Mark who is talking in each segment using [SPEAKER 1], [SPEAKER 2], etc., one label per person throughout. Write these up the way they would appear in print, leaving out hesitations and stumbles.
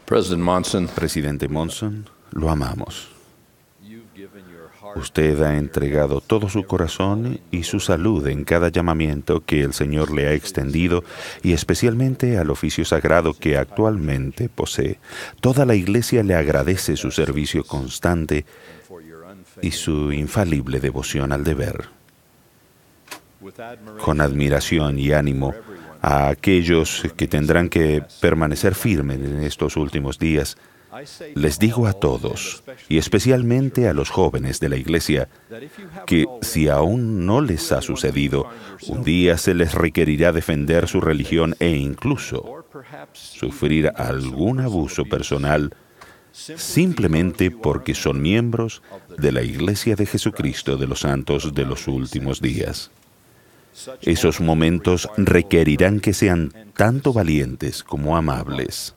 [SPEAKER 1] Presidente Monson, lo amamos. Usted ha entregado todo su corazón y su salud en cada llamamiento que el Señor le ha extendido y especialmente al oficio sagrado que actualmente posee. Toda la Iglesia le agradece su servicio constante y su infalible devoción al deber. Con admiración y ánimo a aquellos que tendrán que permanecer firmes en estos últimos días, les digo a todos, y especialmente a los jóvenes de la Iglesia, que si aún no les ha sucedido, un día se les requerirá defender su religión e incluso sufrir algún abuso personal simplemente porque son miembros de la Iglesia de Jesucristo de los Santos de los Últimos Días. Esos momentos requerirán que sean tanto valientes como amables.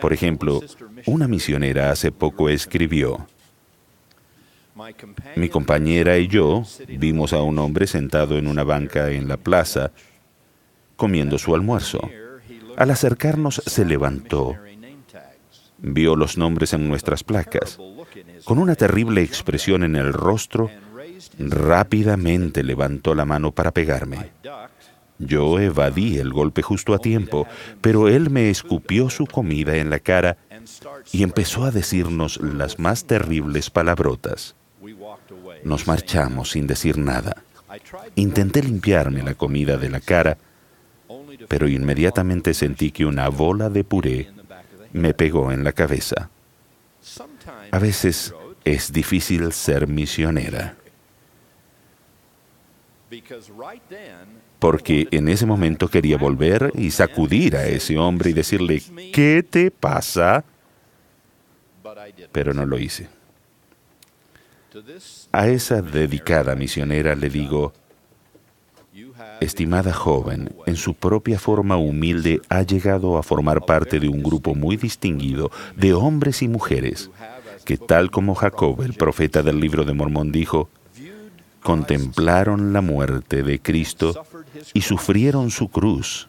[SPEAKER 1] Por ejemplo, una misionera hace poco escribió: mi compañera y yo vimos a un hombre sentado en una banca en la plaza comiendo su almuerzo. Al acercarnos se levantó, vio los nombres en nuestras placas. Con una terrible expresión en el rostro, rápidamente levantó la mano para pegarme. Yo evadí el golpe justo a tiempo, pero él me escupió su comida en la cara y empezó a decirnos las más terribles palabrotas. Nos marchamos sin decir nada. Intenté limpiarme la comida de la cara, pero inmediatamente sentí que una bola de puré me pegó en la cabeza. A veces es difícil ser misionera, porque en ese momento quería volver y sacudir a ese hombre y decirle: ¿qué te pasa? Pero no lo hice. A esa dedicada misionera le digo: estimada joven, en su propia forma humilde ha llegado a formar parte de un grupo muy distinguido de hombres y mujeres que, tal como Jacob, el profeta del Libro de Mormón, dijo, contemplaron la muerte de Cristo y sufrieron su cruz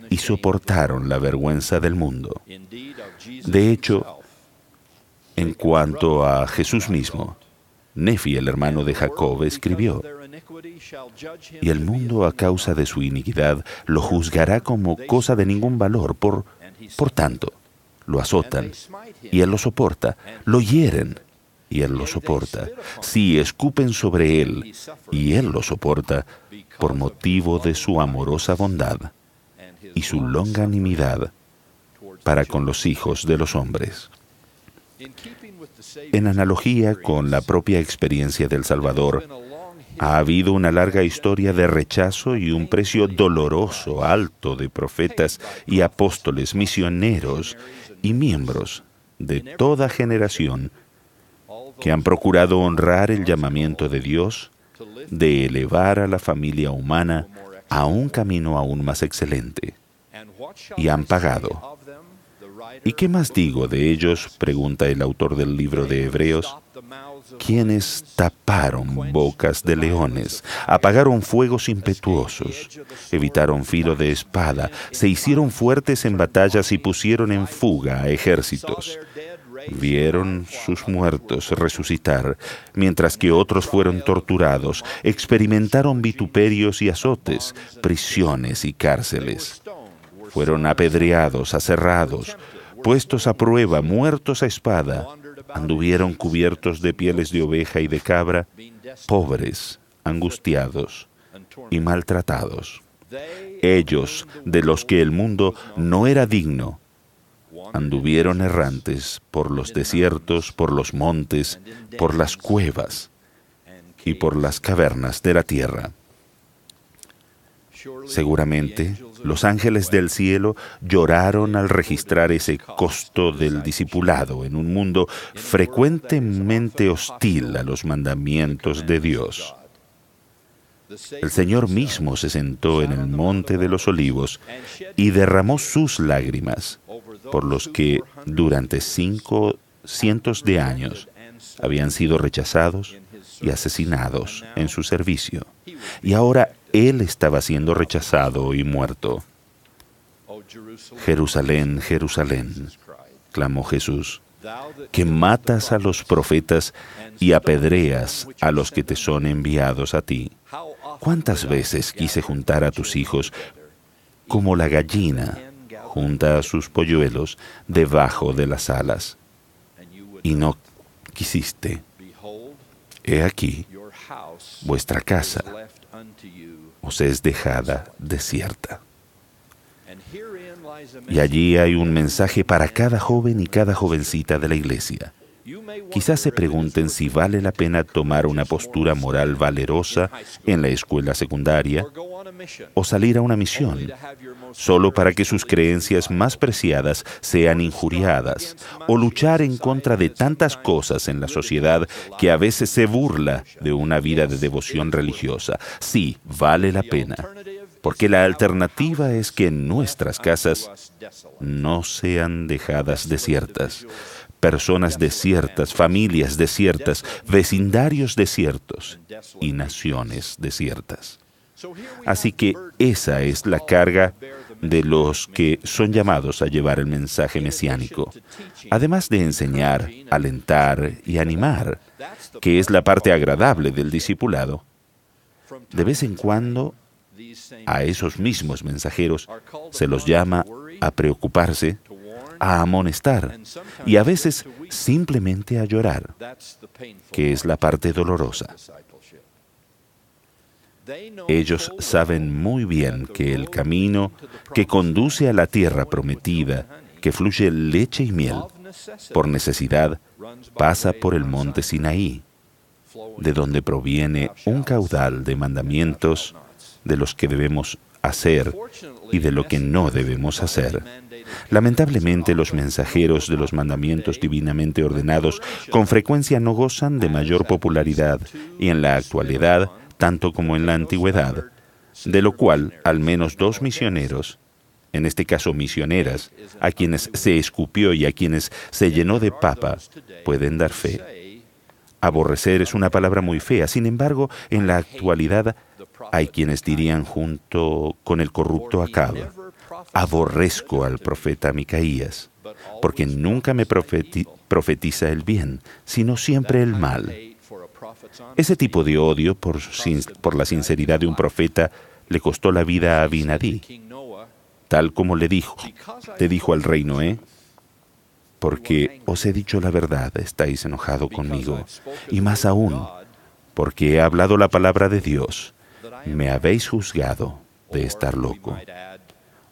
[SPEAKER 1] y soportaron la vergüenza del mundo. De hecho, en cuanto a Jesús mismo, Nefi, el hermano de Jacob, escribió: y el mundo a causa de su iniquidad lo juzgará como cosa de ningún valor. Por tanto, lo azotan y él lo soporta, lo hieren y él lo soporta. Sí, escupen sobre él y él lo soporta por motivo de su amorosa bondad y su longanimidad para con los hijos de los hombres. En analogía con la propia experiencia del Salvador, ha habido una larga historia de rechazo y un precio doloroso, alto, de profetas y apóstoles, misioneros y miembros de toda generación que han procurado honrar el llamamiento de Dios de elevar a la familia humana a un camino aún más excelente, y han pagado. ¿Y qué más digo de ellos?, pregunta el autor del libro de Hebreos. Quienes taparon bocas de leones, apagaron fuegos impetuosos, evitaron filo de espada, se hicieron fuertes en batallas y pusieron en fuga a ejércitos. Vieron sus muertos resucitar, mientras que otros fueron torturados, experimentaron vituperios y azotes, prisiones y cárceles. Fueron apedreados, aserrados, puestos a prueba, muertos a espada. Anduvieron cubiertos de pieles de oveja y de cabra, pobres, angustiados y maltratados. Ellos, de los que el mundo no era digno, anduvieron errantes por los desiertos, por los montes, por las cuevas y por las cavernas de la tierra. Seguramente, los ángeles del cielo lloraron al registrar ese costo del discipulado en un mundo frecuentemente hostil a los mandamientos de Dios. El Señor mismo se sentó en el monte de los olivos y derramó sus lágrimas por los que durante 500 de años habían sido rechazados y asesinados en su servicio. Y ahora Él estaba siendo rechazado y muerto. Jerusalén, Jerusalén, clamó Jesús, que matas a los profetas y apedreas a los que te son enviados a ti. ¿Cuántas veces quise juntar a tus hijos como la gallina junta a sus polluelos debajo de las alas? Y no quisiste. He aquí, vuestra casa os es dejada desierta. Y allí hay un mensaje para cada joven y cada jovencita de la iglesia. Quizás se pregunten si vale la pena tomar una postura moral valerosa en la escuela secundaria o salir a una misión, solo para que sus creencias más preciadas sean injuriadas, o luchar en contra de tantas cosas en la sociedad que a veces se burla de una vida de devoción religiosa. Sí, vale la pena, porque la alternativa es que nuestras casas no sean dejadas desiertas. Personas desiertas, familias desiertas, vecindarios desiertos y naciones desiertas. Así que esa es la carga de los que son llamados a llevar el mensaje mesiánico. Además de enseñar, alentar y animar, que es la parte agradable del discipulado, de vez en cuando a esos mismos mensajeros se los llama a preocuparse, a amonestar y a veces simplemente a llorar, que es la parte dolorosa. Ellos saben muy bien que el camino que conduce a la tierra prometida, que fluye leche y miel, por necesidad, pasa por el monte Sinaí, de donde proviene un caudal de mandamientos de los que debemos hacer y de lo que no debemos hacer. Lamentablemente, los mensajeros de los mandamientos divinamente ordenados con frecuencia no gozan de mayor popularidad y en la actualidad, tanto como en la antigüedad, de lo cual al menos 2 misioneros, en este caso misioneras, a quienes se escupió y a quienes se llenó de papa, pueden dar fe. Aborrecer es una palabra muy fea, sin embargo, en la actualidad hay quienes dirían junto con el corrupto Acab: aborrezco al profeta Micaías, porque nunca me profetiza el bien, sino siempre el mal. Ese tipo de odio por la sinceridad de un profeta le costó la vida a Abinadí, tal como le dijo al rey Noé: porque os he dicho la verdad, estáis enojado conmigo, y más aún, porque he hablado la palabra de Dios, me habéis juzgado de estar loco.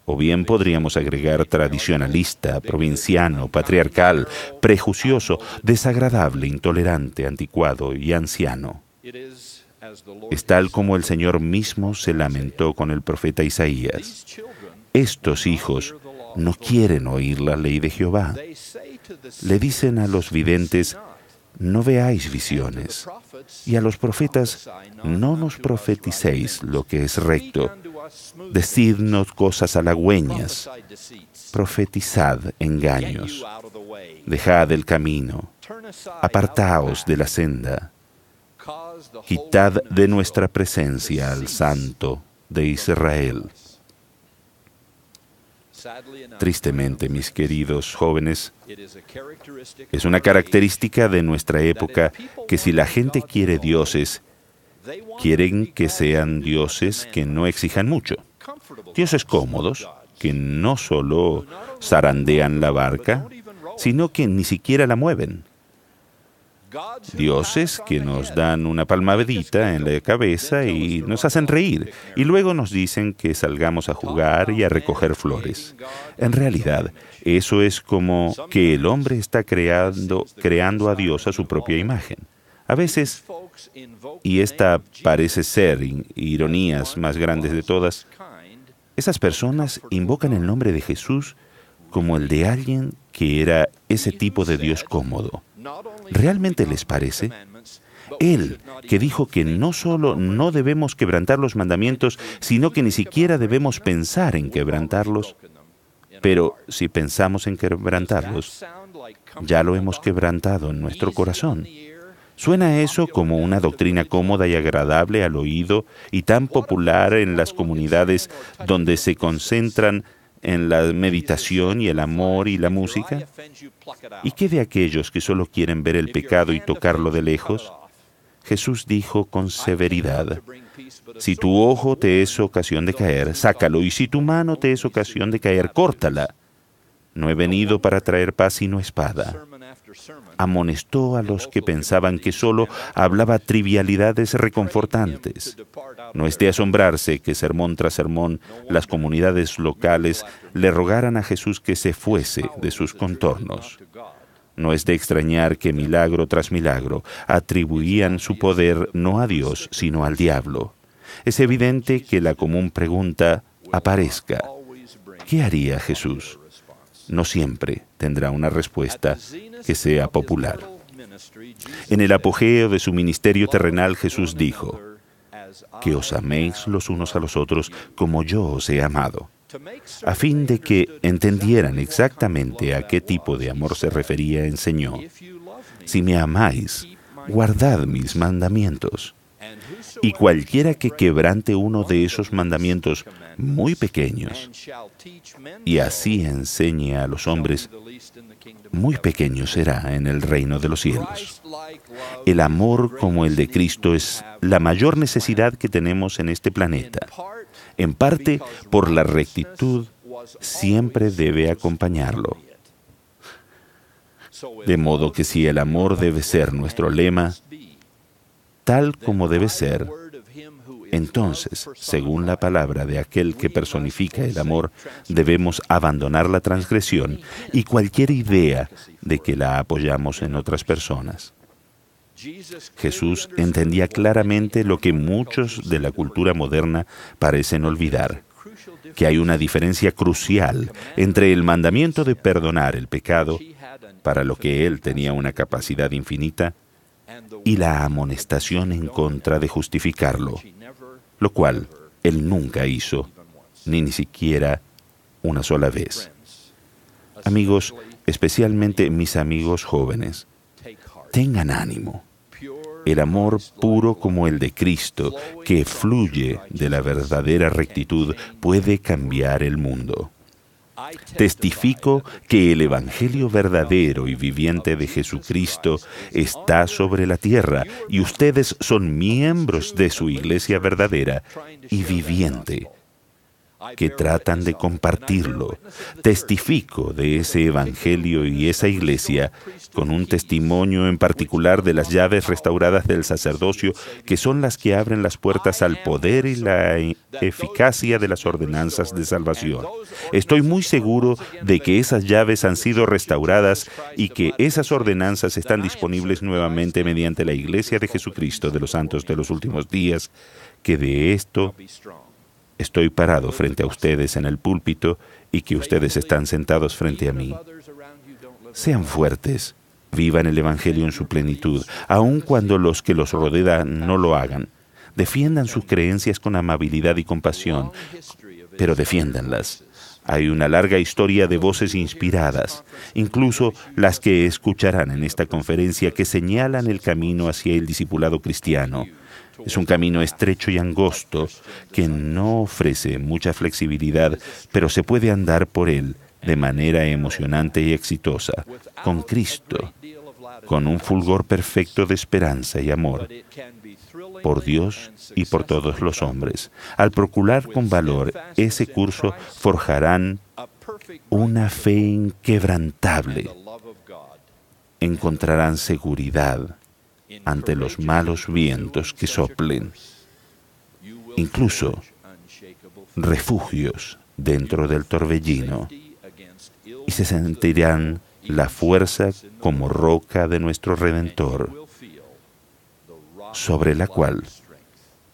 [SPEAKER 1] O bien podríamos agregar tradicionalista, provinciano, patriarcal, prejuicioso, desagradable, intolerante, anticuado y anciano. Es tal como el Señor mismo se lamentó con el profeta Isaías. Estos hijos no quieren oír la ley de Jehová. Le dicen a los videntes: no veáis visiones, y a los profetas: no nos profeticéis lo que es recto. Decidnos cosas halagüeñas, profetizad engaños, dejad el camino, apartaos de la senda, quitad de nuestra presencia al Santo de Israel. Tristemente, mis queridos jóvenes, es una característica de nuestra época que si la gente quiere dioses, quieren que sean dioses que no exijan mucho. Dioses cómodos, que no solo zarandean la barca, sino que ni siquiera la mueven. Dioses que nos dan una palmadita en la cabeza y nos hacen reír, y luego nos dicen que salgamos a jugar y a recoger flores. En realidad, eso es como que el hombre está creando a Dios a su propia imagen. A veces, y esta parece ser ironías más grandes de todas, esas personas invocan el nombre de Jesús como el de alguien que era ese tipo de Dios cómodo. ¿Realmente les parece? Él, que dijo que no solo no debemos quebrantar los mandamientos, sino que ni siquiera debemos pensar en quebrantarlos. Pero si pensamos en quebrantarlos, ya lo hemos quebrantado en nuestro corazón. ¿Suena eso como una doctrina cómoda y agradable al oído y tan popular en las comunidades donde se concentran en la meditación y el amor y la música? ¿Y qué de aquellos que solo quieren ver el pecado y tocarlo de lejos? Jesús dijo con severidad: si tu ojo te es ocasión de caer, sácalo, y si tu mano te es ocasión de caer, córtala. No he venido para traer paz sino espada. Amonestó a los que pensaban que solo hablaba trivialidades reconfortantes. No es de asombrarse que sermón tras sermón las comunidades locales le rogaran a Jesús que se fuese de sus contornos. No es de extrañar que milagro tras milagro atribuían su poder no a Dios, sino al diablo. Es evidente que la común pregunta aparezca: ¿qué haría Jesús? No siempre tendrá una respuesta que sea popular. En el apogeo de su ministerio terrenal, Jesús dijo: que os améis los unos a los otros como yo os he amado. A fin de que entendieran exactamente a qué tipo de amor se refería, enseñó: si me amáis, guardad mis mandamientos. Y cualquiera que quebrante uno de esos mandamientos muy pequeños, y así enseñe a los hombres, muy pequeño será en el reino de los cielos. El amor como el de Cristo es la mayor necesidad que tenemos en este planeta. En parte, por la rectitud, siempre debe acompañarlo. De modo que si el amor debe ser nuestro lema, tal como debe ser, entonces, según la palabra de aquel que personifica el amor, debemos abandonar la transgresión y cualquier idea de que la apoyamos en otras personas. Jesús entendía claramente lo que muchos de la cultura moderna parecen olvidar: que hay una diferencia crucial entre el mandamiento de perdonar el pecado, para lo que él tenía una capacidad infinita, y la amonestación en contra de justificarlo, lo cual él nunca hizo, ni siquiera una sola vez. Amigos, especialmente mis amigos jóvenes, tengan ánimo. El amor puro como el de Cristo, que fluye de la verdadera rectitud, puede cambiar el mundo. Testifico que el Evangelio verdadero y viviente de Jesucristo está sobre la tierra y ustedes son miembros de su iglesia verdadera y viviente, que tratan de compartirlo. Testifico de ese Evangelio y esa iglesia con un testimonio en particular de las llaves restauradas del sacerdocio, que son las que abren las puertas al poder y la eficacia de las ordenanzas de salvación. Estoy muy seguro de que esas llaves han sido restauradas y que esas ordenanzas están disponibles nuevamente mediante la iglesia de Jesucristo de los santos de los últimos días, que de esto estoy parado frente a ustedes en el púlpito y que ustedes están sentados frente a mí. Sean fuertes, vivan el Evangelio en su plenitud, aun cuando los que los rodean no lo hagan. Defiendan sus creencias con amabilidad y compasión, pero defiéndanlas. Hay una larga historia de voces inspiradas, incluso las que escucharán en esta conferencia, que señalan el camino hacia el discipulado cristiano. Es un camino estrecho y angosto que no ofrece mucha flexibilidad, pero se puede andar por él de manera emocionante y exitosa, con Cristo, con un fulgor perfecto de esperanza y amor, por Dios y por todos los hombres. Al procurar con valor ese curso, forjarán una fe inquebrantable. Encontrarán seguridad ante los malos vientos que soplen, incluso refugios dentro del torbellino, y se sentirán la fuerza como roca de nuestro Redentor, sobre la cual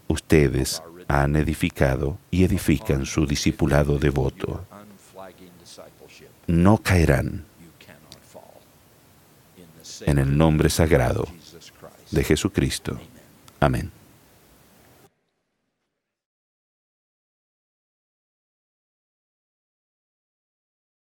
[SPEAKER 1] ustedes han edificado y edifican su discipulado devoto. No caerán. En el nombre sagrado de Jesucristo. Amén.